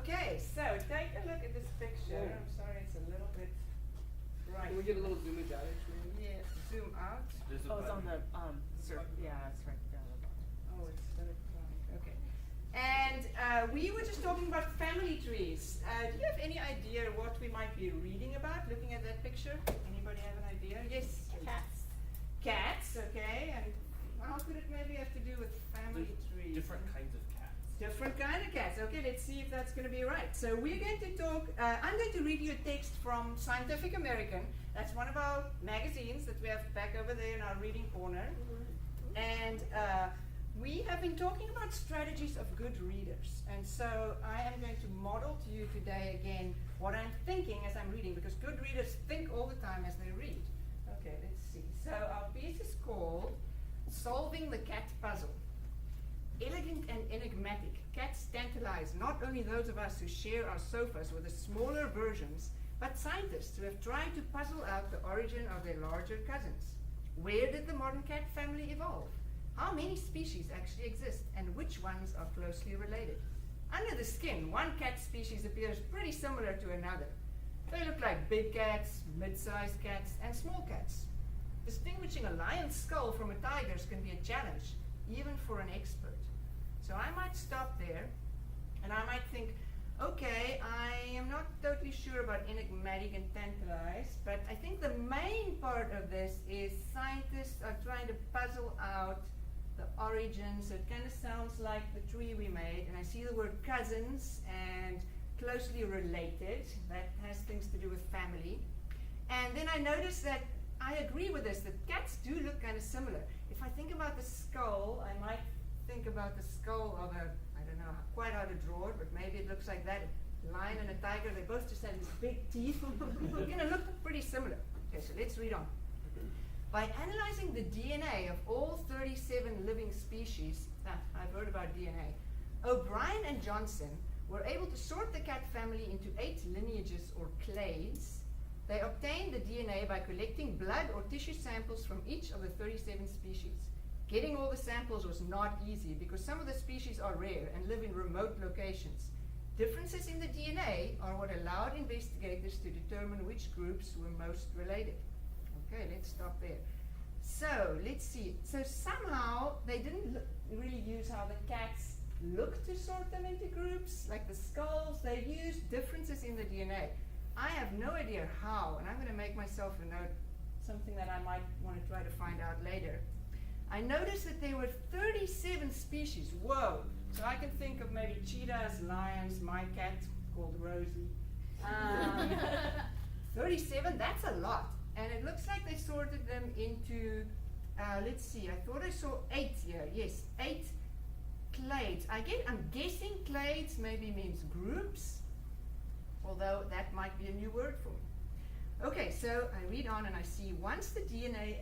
Okay, so take a look at this picture. I'm sorry, it's a little bit bright. Can we get a little zoomage out actually? Yeah, zoom out. There's a Oh, it's on button. the, yeah, it's right down the bottom. Oh, it's very bright. Okay. And we were just talking about family trees. Do you have any idea what we might be reading about looking at that picture? Anybody have an idea? Yes? Cats. Cats, okay. And how could it maybe have to do with family trees? Different kinds of cats. Different kind of cats. Okay, let's see if that's going to be right. So we're going to talk, I'm going to read you a text from Scientific American. That's one of our magazines that we have back over there in our reading corner. And we have been talking about strategies of good readers. And so I am going to model to you today again what I'm thinking as I'm reading, because good readers think all the time as they read. Okay, let's see. So our piece is called Solving the Cat Puzzle. Elegant and enigmatic, cats tantalize not only those of us who share our sofas with the smaller versions, but scientists who have tried to puzzle out the origin of their larger cousins. Where did the modern cat family evolve? How many species actually exist, and which ones are closely related? Under the skin, one cat species appears pretty similar to another. They look like big cats, mid-sized cats, and small cats. Distinguishing a lion's skull from a tiger's can be a challenge, even for an expert. So I might stop there, and I might think, okay, I am not totally sure about enigmatic and tantalize, but I think the main part of this is scientists are trying to puzzle out the origins. It kind of sounds like the tree we made, and I see the word cousins and closely related. That has things to do with family. And then I notice that I agree with this, that cats do look kind of similar. If I think about the skull, I might think about the skull of a, I don't know, quite hard to draw it, but maybe it looks like that. A lion and a tiger, they both just have these big teeth. They're going to look pretty similar. Okay, so let's read on. By analyzing the DNA of all 37 living species, I've heard about DNA, O'Brien and Johnson were able to sort the cat family into 8 lineages or clades. They obtained the DNA by collecting blood or tissue samples from each of the 37 species. Getting all the samples was not easy because some of the species are rare and live in remote locations. Differences in the DNA are what allowed investigators to determine which groups were most related. Okay, let's stop there. So, let's see. So somehow they didn't really use how the cats look to sort them into groups, like the skulls. They used differences in the DNA. I have no idea how, and I'm going to make myself a note, something that I might want to try to find out later. I noticed that there were 37 species. Whoa! So I can think of maybe cheetahs, lions, my cat called Rosie. 37, that's a lot. And it looks like they sorted them into, let's see, I thought I saw 8 here. Yes, 8 clades. I'm guessing clades maybe means groups, although that might be a new word for me. Okay, so I read on and I see once the DNA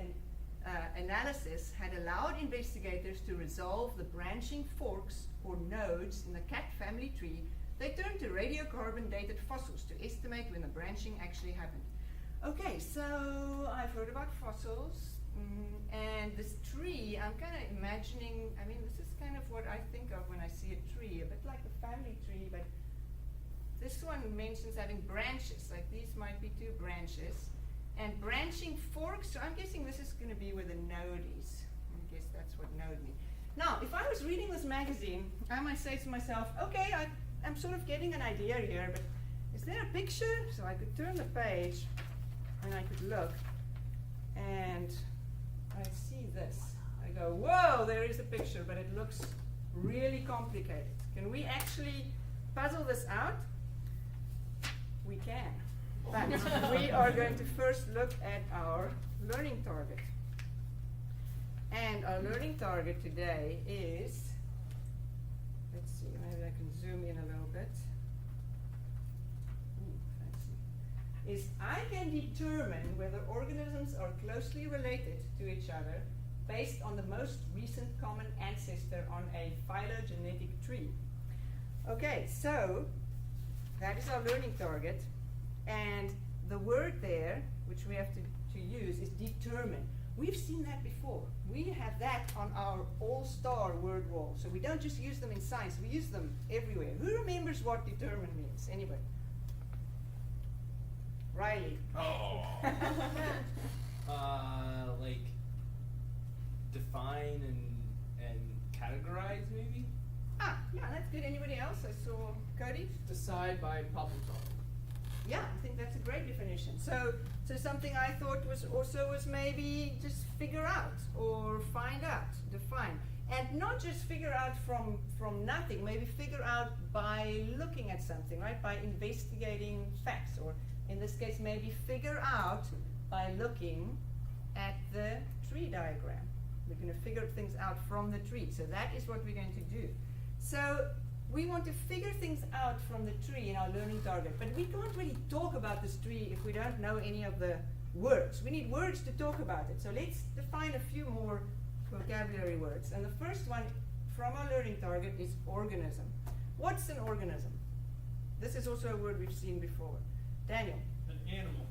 analysis had allowed investigators to resolve the branching forks or nodes in the cat family tree, they turned to radiocarbon dated fossils to estimate when the branching actually happened. Okay, so I've heard about fossils, and this tree, I'm kind of imagining, I mean, this is kind of what I think of when I see a tree, a bit like the family tree, but this one mentions having branches, like these might be 2 branches. And branching forks, so I'm guessing this is going to be where the node is. I guess that's what node means. Now, if I was reading this magazine, I might say to myself, okay, I'm sort of getting an idea here, but is there a picture? So I could turn the page, and I could look, and I see this. I go, whoa, there is a picture, but it looks really complicated. Can we actually puzzle this out? We can. But we are going to first look at our learning target. And our learning target today is, let's see, maybe I can zoom in a little bit. Ooh, fancy. Is I can determine whether organisms are closely related to each other based on the most recent common ancestor on a phylogenetic tree. Okay, so that is our learning target. And the word there, which we have to use, is determine. We've seen that before. We have that on our all-star word wall. So we don't just use them in science, we use them everywhere. Who remembers remembers what determine means? Anybody? Riley. Oh. Like define and categorize maybe? Ah, yeah, that's good. Anybody else? I saw Cody. Decide by problem solving. Yeah, I think that's a great definition. So something I thought was maybe just figure out or find out, define. And not just figure out from nothing, maybe figure out by looking at something, right? By investigating facts, or in this case, maybe figure out by looking at the tree diagram. We're going to figure things out from the tree. So that is what we're going to do. So we want to figure things out from the tree in our learning target. But we can't really talk about this tree if we don't know any of the words. We need words to talk about it. So let's define a few more vocabulary words. And the first one from our learning target is organism. What's an organism? This is also a word we've seen before. Daniel. An animal.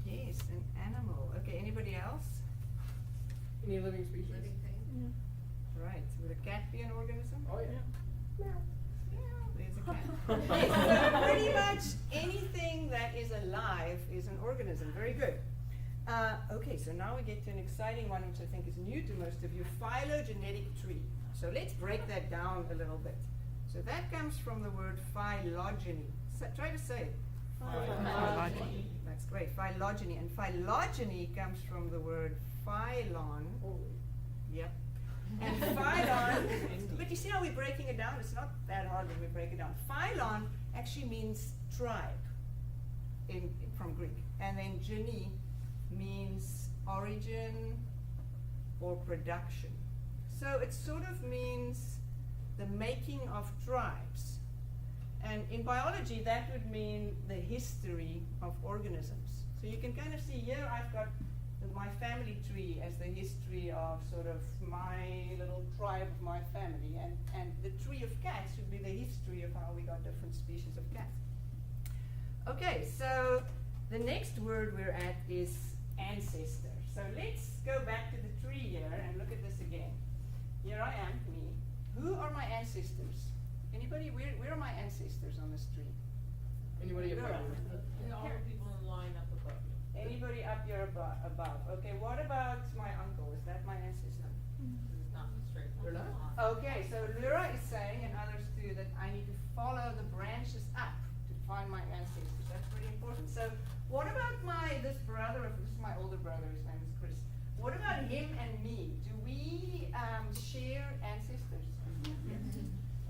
Yes, an animal. Okay, anybody else? Any living species? Living thing. Right. Would a cat be an organism? Oh yeah. There's a cat. Yes, so pretty much anything that is alive is an organism. Very good. Okay, so now we get to an exciting one, which I think is new to most of you, phylogenetic tree. So let's break that down a little bit. So that comes from the word phylogeny. So, try to say it. Phylogeny. That's great, phylogeny. And phylogeny comes from the word phylon. Yep. And phylon, but you see how we're breaking it down? It's not that hard when we break it down. Phylon actually means tribe from Greek. And then geny means origin or production. So it sort of means the making of tribes. And in biology, that would mean the history of organisms. So you can kind of see here I've got my family tree as the history of sort of my little tribe of my family. And the tree of cats would be the history of how we got different species of cats. Okay, so the next word we're at is ancestor. So let's go back to the tree here and look at this again. Here I am, me. Who are my ancestors? Anybody? Where are my ancestors on this tree? Anybody above you? All the people in line up above you. Anybody up here above? Okay, what about my uncle? Is that my ancestor? It's not the straight They're line. not? Okay, so Lyra is saying, and others too, that I need to follow the branches up to find my ancestors. That's pretty important. So what about this brother? This is my older brother. His name is Chris. What about him and me? Do we share ancestors? Yes.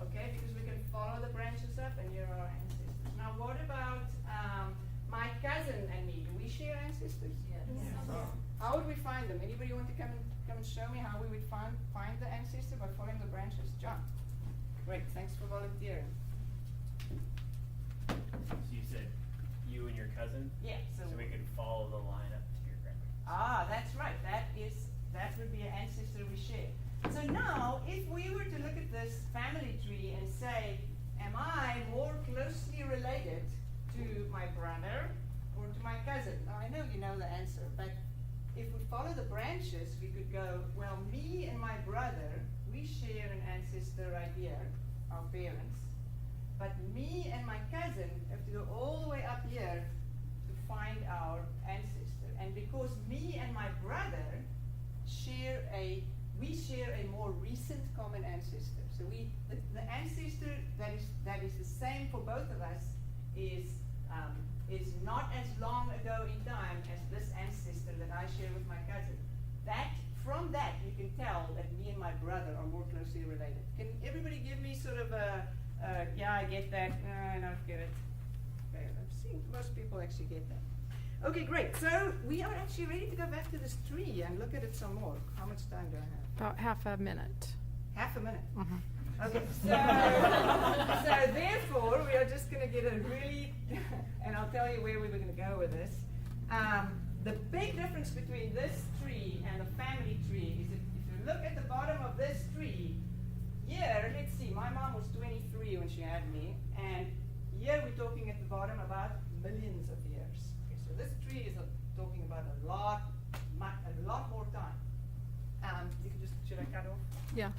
Okay, because we can follow the branches up, and here are our ancestors. Now, what about my cousin and me? Do we share ancestors? Yes. How would we find them? Anybody want to come and show me how we would find the ancestor by following the branches? John. Great, thanks for volunteering. So you said you and your cousin? Yeah. So we could follow the line up to your grandparents. Ah, that's right. That would be an ancestor we share. So now, if we were to look at this family tree and say, am I more closely related to my brother or to my cousin? Now, I know you know the answer, but if we follow the branches, we could go, well, me and my brother, we share an ancestor right here, our parents, but me and my cousin have to go all the way up here to find our ancestor. And because me and my brother we share a more recent common ancestor. So the ancestor that is the same for both of us is not as long ago in time as this ancestor that I share with my cousin. From that you can tell that me and my brother are more closely related. Can everybody give me sort of a yeah, I get that, no, I don't get it. Okay, I'm seeing most people actually get that. Okay, great. So we are actually ready to go back to this tree and look at it some more. How much time do I have? About half a minute. Half a minute. Mhm. Okay, so therefore we are just going to get a really, and I'll tell you where we were going to go with this. The big difference between this tree and the family tree is that if you look at the bottom of this tree, here, let's see, my mom was 23 when she had me, and here we're talking at the bottom about millions of years. Okay, so this tree is talking about a lot more time. You can just, should I cut off? Yeah.